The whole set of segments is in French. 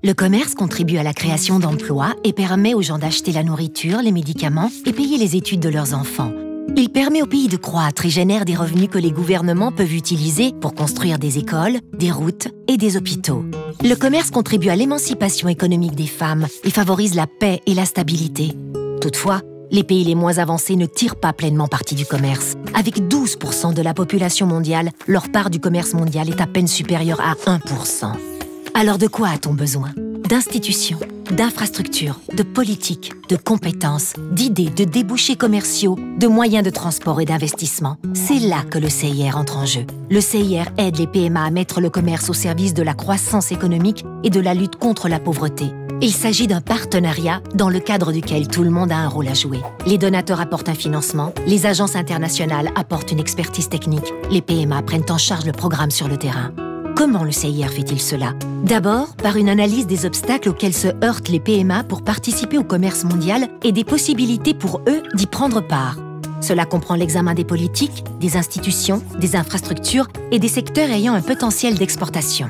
Le commerce contribue à la création d'emplois et permet aux gens d'acheter la nourriture, les médicaments et payer les études de leurs enfants. Il permet au pays de croître et génère des revenus que les gouvernements peuvent utiliser pour construire des écoles, des routes et des hôpitaux. Le commerce contribue à l'émancipation économique des femmes et favorise la paix et la stabilité. Toutefois, les pays les moins avancés ne tirent pas pleinement parti du commerce. Avec 12% de la population mondiale, leur part du commerce mondial est à peine supérieure à 1%. Alors de quoi a-t-on besoin? D'institutions, d'infrastructures, de politiques, de compétences, d'idées, de débouchés commerciaux, de moyens de transport et d'investissement. C'est là que le CIR entre en jeu. Le CIR aide les PMA à mettre le commerce au service de la croissance économique et de la lutte contre la pauvreté. Il s'agit d'un partenariat dans le cadre duquel tout le monde a un rôle à jouer. Les donateurs apportent un financement, les agences internationales apportent une expertise technique, les PMA prennent en charge le programme sur le terrain. Comment le CIR fait-il cela? D'abord, par une analyse des obstacles auxquels se heurtent les PMA pour participer au commerce mondial et des possibilités pour eux d'y prendre part. Cela comprend l'examen des politiques, des institutions, des infrastructures et des secteurs ayant un potentiel d'exportation.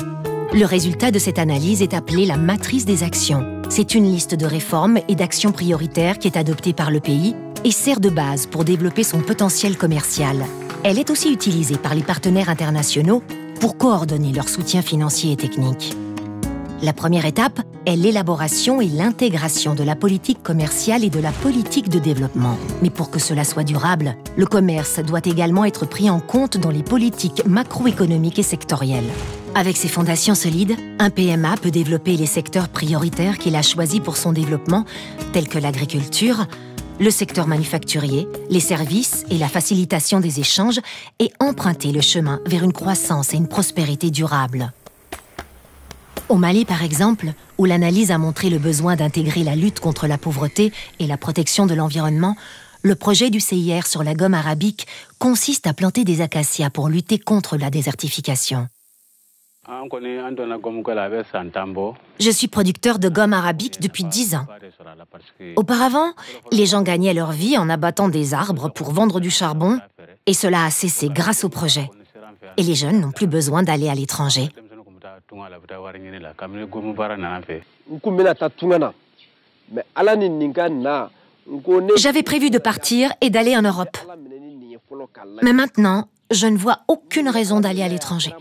Le résultat de cette analyse est appelé la matrice des actions. C'est une liste de réformes et d'actions prioritaires qui est adoptée par le pays et sert de base pour développer son potentiel commercial. Elle est aussi utilisée par les partenaires internationaux pour coordonner leur soutien financier et technique. La première étape est l'élaboration et l'intégration de la politique commerciale et de la politique de développement. Mais pour que cela soit durable, le commerce doit également être pris en compte dans les politiques macroéconomiques et sectorielles. Avec ses fondations solides, un PMA peut développer les secteurs prioritaires qu'il a choisis pour son développement, tels que l'agriculture, le secteur manufacturier, les services et la facilitation des échanges, et emprunter le chemin vers une croissance et une prospérité durables. Au Mali, par exemple, où l'analyse a montré le besoin d'intégrer la lutte contre la pauvreté et la protection de l'environnement, le projet du CIR sur la gomme arabique consiste à planter des acacias pour lutter contre la désertification. Je suis producteur de gomme arabique depuis 10 ans. Auparavant, les gens gagnaient leur vie en abattant des arbres pour vendre du charbon, et cela a cessé grâce au projet. Et les jeunes n'ont plus besoin d'aller à l'étranger. J'avais prévu de partir et d'aller en Europe. Mais maintenant, je ne vois aucune raison d'aller à l'étranger.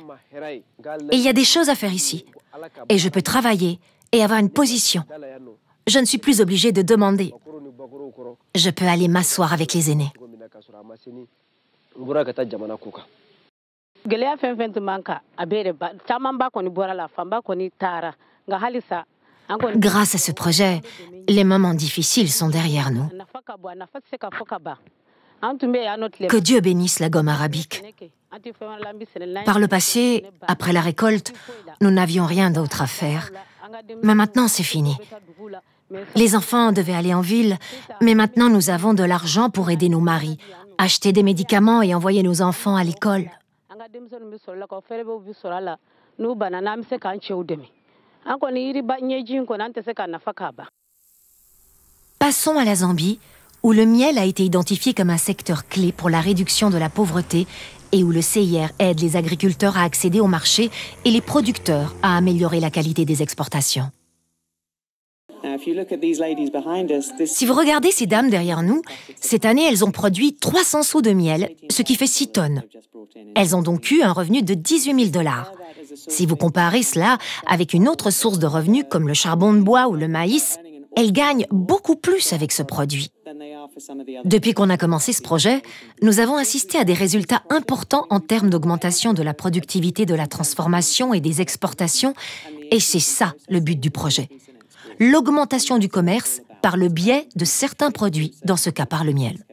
Il y a des choses à faire ici. Et je peux travailler et avoir une position. Je ne suis plus obligée de demander. Je peux aller m'asseoir avec les aînés. Grâce à ce projet, les moments difficiles sont derrière nous. Que Dieu bénisse la gomme arabique. Par le passé, après la récolte, nous n'avions rien d'autre à faire. Mais maintenant, c'est fini. Les enfants devaient aller en ville, mais maintenant nous avons de l'argent pour aider nos maris, acheter des médicaments et envoyer nos enfants à l'école. Passons à la Zambie, où le miel a été identifié comme un secteur clé pour la réduction de la pauvreté et où le CIR aide les agriculteurs à accéder au marché et les producteurs à améliorer la qualité des exportations. Si vous regardez ces dames derrière nous, cette année, elles ont produit 300 seaux de miel, ce qui fait 6 tonnes. Elles ont donc eu un revenu de 18 000 $. Si vous comparez cela avec une autre source de revenus comme le charbon de bois ou le maïs, elles gagnent beaucoup plus avec ce produit. Depuis qu'on a commencé ce projet, nous avons assisté à des résultats importants en termes d'augmentation de la productivité de la transformation et des exportations, et c'est ça le but du projet. L'augmentation du commerce par le biais de certains produits, dans ce cas par le miel.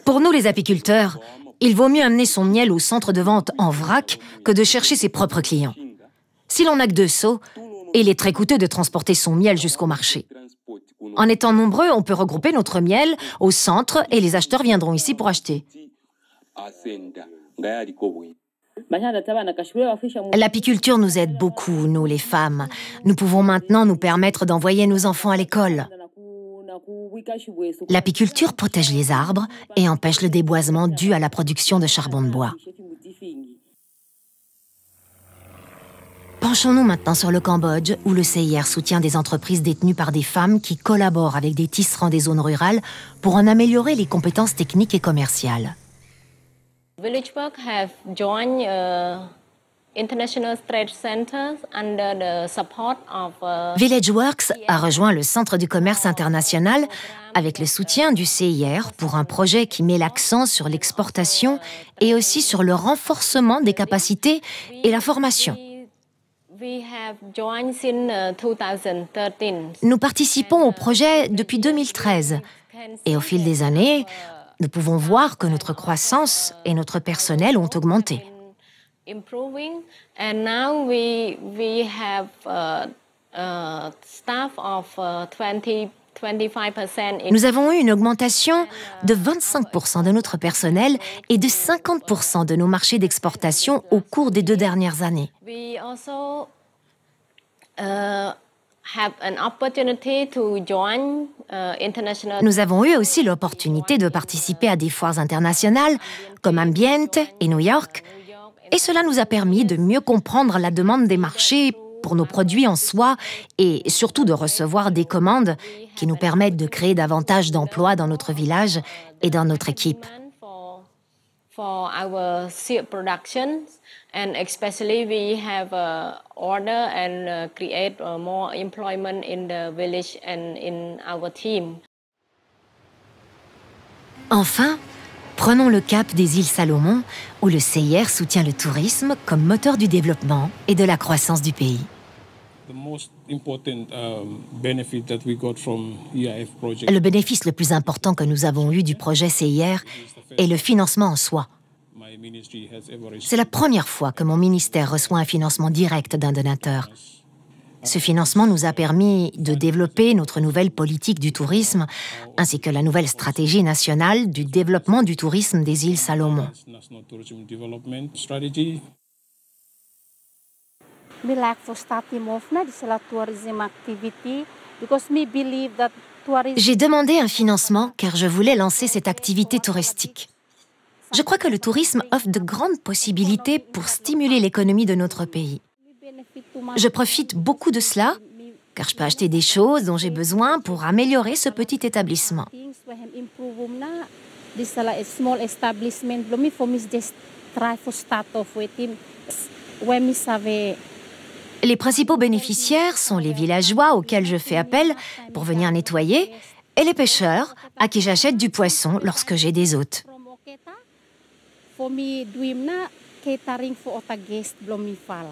Pour nous les apiculteurs, il vaut mieux amener son miel au centre de vente en vrac que de chercher ses propres clients. Si l'on n'a que 2 seaux, il est très coûteux de transporter son miel jusqu'au marché. En étant nombreux, on peut regrouper notre miel au centre et les acheteurs viendront ici pour acheter. L'apiculture nous aide beaucoup, nous les femmes. Nous pouvons maintenant nous permettre d'envoyer nos enfants à l'école. L'apiculture protège les arbres et empêche le déboisement dû à la production de charbon de bois. Penchons-nous maintenant sur le Cambodge, où le CIR soutient des entreprises détenues par des femmes qui collaborent avec des tisserands des zones rurales pour en améliorer les compétences techniques et commerciales. VillageWorks have joined international trade centers under the support of VillageWorks a rejoint le Centre du commerce international avec le soutien du CIR pour un projet qui met l'accent sur l'exportation et aussi sur le renforcement des capacités et la formation. Nous participons au projet depuis 2013 et au fil des années, nous pouvons voir que notre croissance et notre personnel ont augmenté. Nous avons eu une augmentation de 25% de notre personnel et de 50% de nos marchés d'exportation au cours des 2 dernières années. Nous avons eu aussi l'opportunité de participer à des foires internationales comme Ambiente et New York, et cela nous a permis de mieux comprendre la demande des marchés pour nos produits en soie et surtout de recevoir des commandes qui nous permettent de créer davantage d'emplois dans notre village et dans notre équipe. And especially we have order and create more employment in the village and in our team. Enfin, prenons le cap des îles Salomon, où le CIR soutient le tourisme comme moteur du développement et de la croissance du pays. Le bénéfice le plus important que nous avons eu du projet CIR est le financement en soi. C'est la première fois que mon ministère reçoit un financement direct d'un donateur. Ce financement nous a permis de développer notre nouvelle politique du tourisme, ainsi que la nouvelle stratégie nationale du développement du tourisme des îles Salomon. J'ai demandé un financement car je voulais lancer cette activité touristique. Je crois que le tourisme offre de grandes possibilités pour stimuler l'économie de notre pays. Je profite beaucoup de cela, car je peux acheter des choses dont j'ai besoin pour améliorer ce petit établissement. Les principaux bénéficiaires sont les villageois auxquels je fais appel pour venir nettoyer et les pêcheurs à qui j'achète du poisson lorsque j'ai des hôtes. Catering for other guests belum mivala.